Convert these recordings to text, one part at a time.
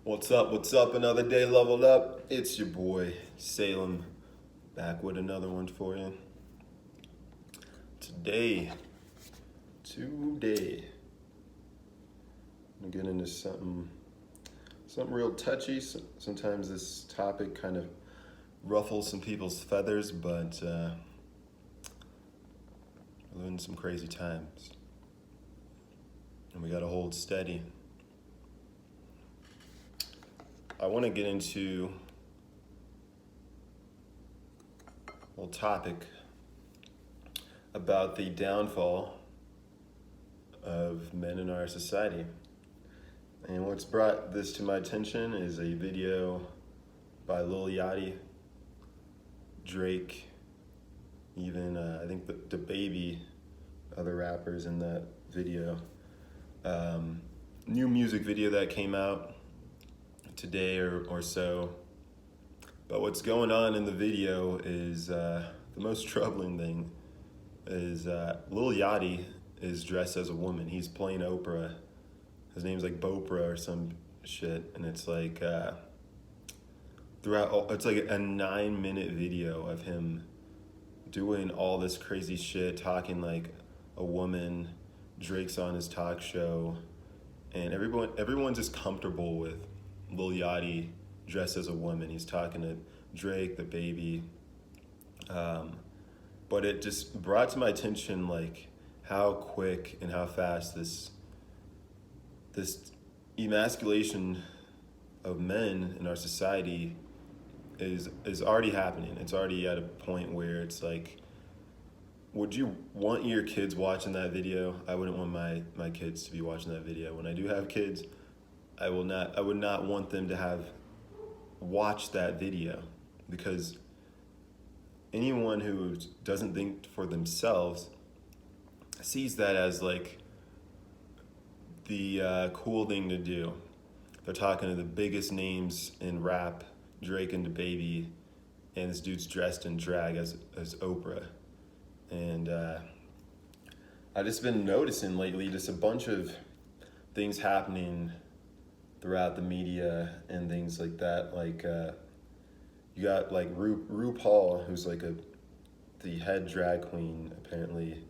What's up? What's up? Another day leveled up. It's your boy Salem back with another one for you. Today, I'm gonna get into something real touchy. Sometimes this topic kind of ruffles some people's feathers, but we're living in some crazy times, and we gotta hold steady. I want to get into a little topic about the downfall of men in our society. And what's brought this to my attention is a video by Lil Yachty, Drake, even I think the Baby, other rappers in that video. New music video that came out today or so. But what's going on in the video is the most troubling thing is Lil Yachty is dressed as a woman. He's playing Oprah. His name's like Bopra or some shit, and it's like it's like a 9-minute video of him doing all this crazy shit, talking like a woman. Drake's on his talk show, and everyone's just comfortable with Lil Yachty dressed as a woman. He's talking to Drake, the Baby. But it just brought to my attention like how quick and how fast this emasculation of men in our society is already happening. It's already at a point where it's like, would you want your kids watching that video? I wouldn't want my kids to be watching that video. When I do have kids, I would not want them to have watched that video, because anyone who doesn't think for themselves sees that as like the cool thing to do. They're talking to the biggest names in rap, Drake and the Baby, and this dude's dressed in drag as Oprah. And I've just been noticing lately just a bunch of things happening throughout the media and things like that. Like you got like RuPaul, who's like the head drag queen apparently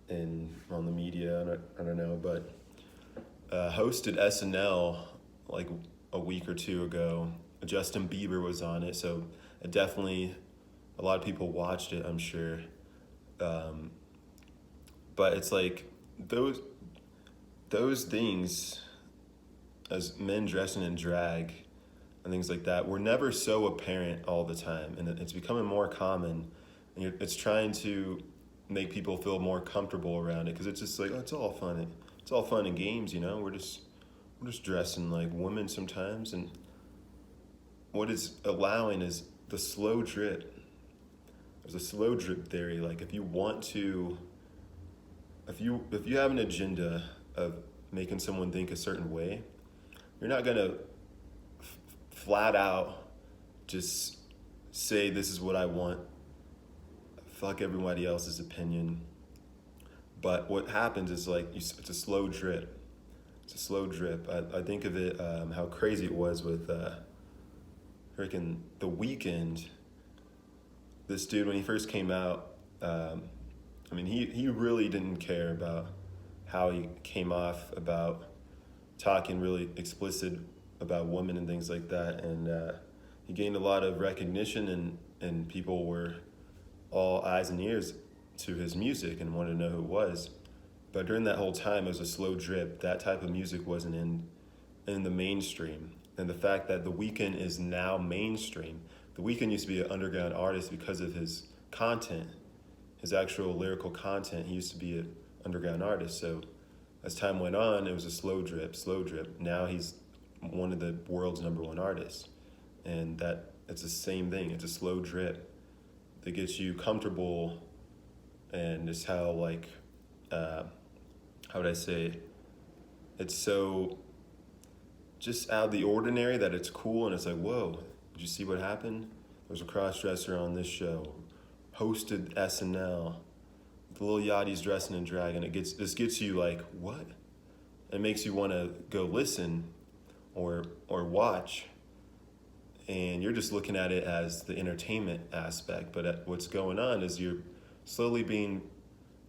on the media. I don't know, but hosted SNL like a week or two ago. Justin Bieber was on it, so definitely a lot of people watched it, I'm sure. But it's like those things, as men dressing in drag and things like that, were never so apparent all the time, and it's becoming more common, and it's trying to make people feel more comfortable around it, because it's just like, oh, it's all fun and games, you know. We're just dressing like women sometimes, and what it's allowing is the slow drip. There's a slow drip theory. Like if you have an agenda of making someone think a certain way, you're not gonna flat out just say this is what I want, fuck everybody else's opinion. But what happens is like it's a slow drip. It's a slow drip. I think of it how crazy it was with freaking The Weeknd. This dude, when he first came out, he really didn't care about how he came off about talking really explicit about women and things like that, and he gained a lot of recognition, and people were all eyes and ears to his music and wanted to know who it was. But during that whole time, it was a slow drip. That type of music wasn't in the mainstream, and the fact that The Weeknd is now mainstream. The Weeknd used to be an underground artist because of his content, his actual lyrical content. He used to be an underground artist. So as time went on, it was a slow drip. Now he's one of the world's #1 artists. And it's the same thing. It's a slow drip that gets you comfortable, and it's how like, how would I say, it's so just out of the ordinary that it's cool, and it's like, whoa, did you see what happened? There was a cross-dresser on this show, hosted SNL, Lil Yachty's dressing in drag, and this gets you like, what? It makes you want to go listen, or watch, and you're just looking at it as the entertainment aspect. But what's going on is you're slowly being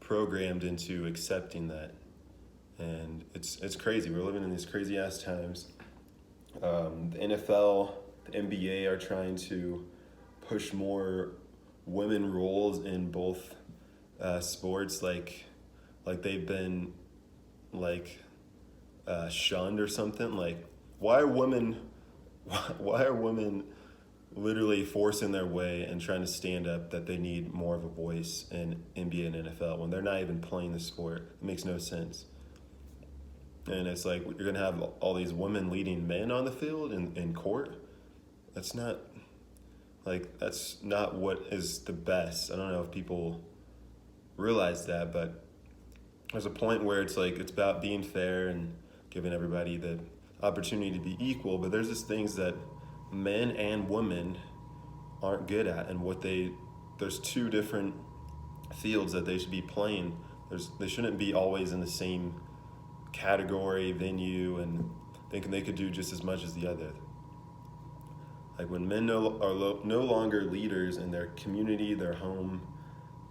programmed into accepting that, and it's crazy. We're living in these crazy ass times. The NFL, the NBA are trying to push more women roles in both sports, like they've been like shunned or something. Like, why are women why are women literally forcing their way and trying to stand up that they need more of a voice in NBA and NFL when they're not even playing the sport? It makes no sense. And it's like you're gonna have all these women leading men on the field in court. That's not what is the best. I don't know if people realize that, but there's a point where it's like it's about being fair and giving everybody the opportunity to be equal. But there's just things that men and women aren't good at, and there's two different fields that they should be playing. They shouldn't be always in the same category, venue, and thinking they could do just as much as the other. Like when men are no longer leaders in their community, their home,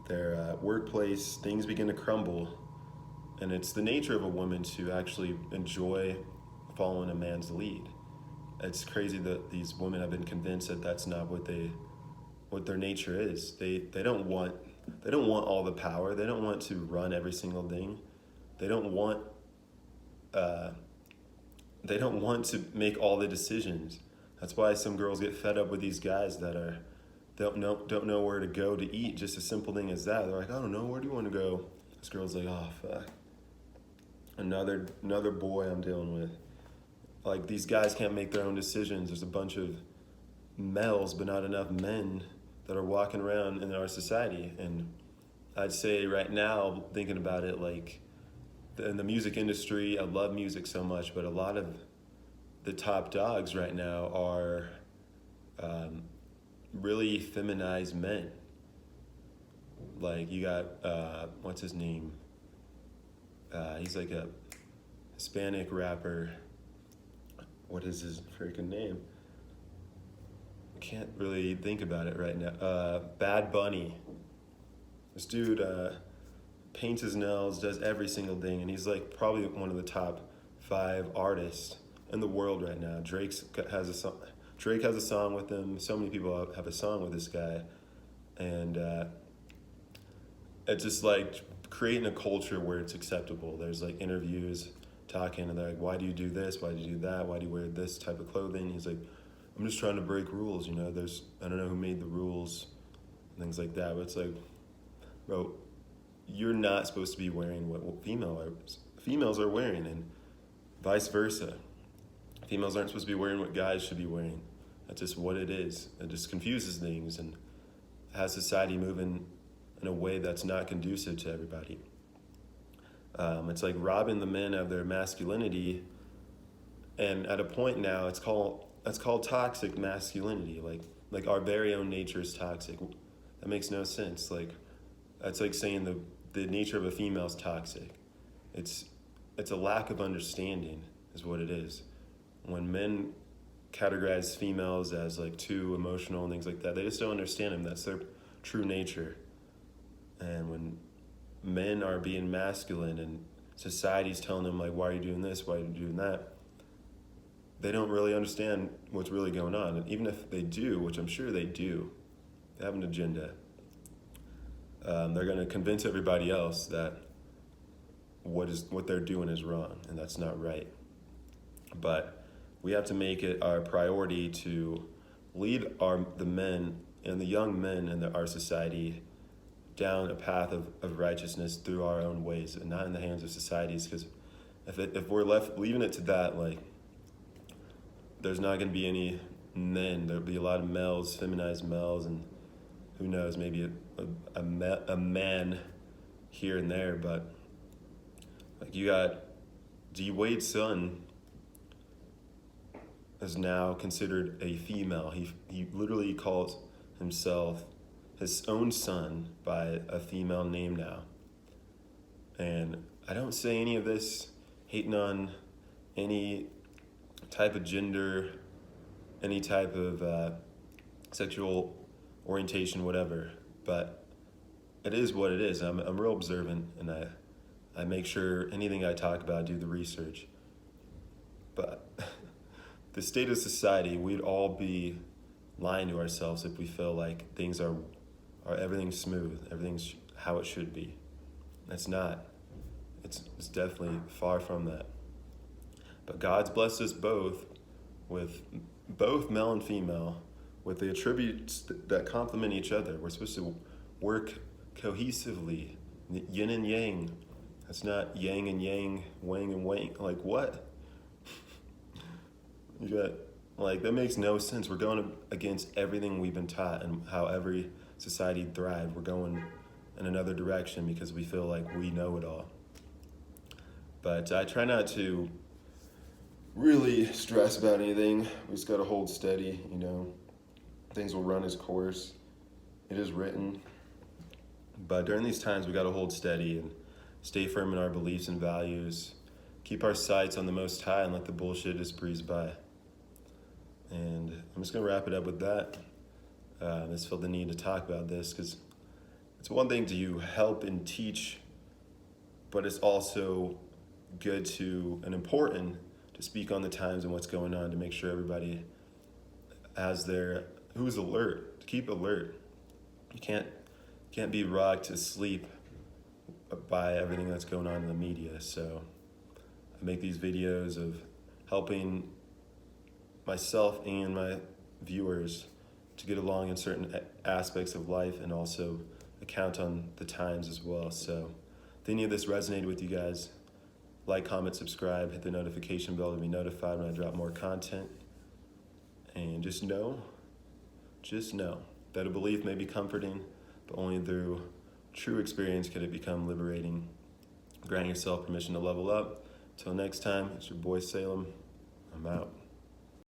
their workplace, things begin to crumble. And it's the nature of a woman to actually enjoy following a man's lead. It's crazy that these women have been convinced that that's not what their nature is. They don't want all the power. They don't want to run every single thing. They don't want to make all the decisions. That's why some girls get fed up with these guys that don't know where to go to eat. Just a simple thing as that. They're like, I don't know, where do you want to go? This girl's like, oh fuck, another boy I'm dealing with. Like, these guys can't make their own decisions. There's a bunch of males, but not enough men that are walking around in our society. And I'd say right now, thinking about it, like in the music industry, I love music so much, but a lot of the top dogs right now are really feminized men. Like, you got, what's his name? He's like a Hispanic rapper. What is his freaking name? I can't really think about it right now. Bad Bunny. This dude paints his nails, does every single thing, and he's like probably one of the top 5 artists in the world right now. Drake has a song with him. So many people have a song with this guy, and it's just like creating a culture where it's acceptable. There's like interviews talking, and they're like, why do you do this? Why do you do that? Why do you wear this type of clothing? He's like, I'm just trying to break rules, I don't know who made the rules, things like that. But it's like, bro, you're not supposed to be wearing what females are wearing, and vice versa. Females aren't supposed to be wearing what guys should be wearing. That's just what it is. It just confuses things and has society moving in a way that's not conducive to everybody. It's like robbing the men of their masculinity, and at a point now, it's called toxic masculinity. Like our very own nature is toxic. That makes no sense. Like, that's like saying the nature of a female is toxic. It's a lack of understanding is what it is. When men categorize females as like too emotional and things like that, they just don't understand them. That's their true nature. And when men are being masculine and society's telling them, like, why are you doing this? Why are you doing that? They don't really understand what's really going on. And even if they do, which I'm sure they do, they have an agenda. They're going to convince everybody else that what they're doing is wrong, and that's not right. But we have to make it our priority to lead the men and the young men in our society down a path of righteousness through our own ways, and not in the hands of societies. Because if we're leaving it to that, like, there's not going to be any men. There'll be a lot of males, feminized males, and who knows, maybe a man here and there. But like, you got D. Wade's son is now considered a female. He literally calls himself his own son by a female name now. And I don't say any of this hating on any type of gender, any type of sexual orientation, whatever. But it is what it is. I'm real observant, and I make sure anything I talk about, I do the research. But the state of society, we'd all be lying to ourselves if we feel like things are everything's smooth, everything's how it should be. It's not. It's definitely far from that. But God's blessed us both with both male and female, with the attributes that complement each other. We're supposed to work cohesively, yin and yang. That's not yang and yang, wang and wang. Like what? You got, like, that makes no sense. We're going against everything we've been taught and how every society thrived. We're going in another direction because we feel like we know it all. But I try not to really stress about anything. We just got to hold steady, you know. Things will run its course. It is written. But during these times, we got to hold steady and stay firm in our beliefs and values. Keep our sights on the Most High and let the bullshit just breeze by. And I'm just going to wrap it up with that. I just felt the need to talk about this because it's one thing to help and teach, but it's also good to and important to speak on the times and what's going on to make sure everybody has who's alert, to keep alert. You can't be rocked to sleep by everything that's going on in the media. So I make these videos of helping myself and my viewers to get along in certain aspects of life and also account on the times as well. So if any of this resonated with you guys, like, comment, subscribe, hit the notification bell to be notified when I drop more content. And just know that a belief may be comforting, but only through true experience can it become liberating. Grant yourself permission to level up. Till next time, it's your boy Salem. I'm out.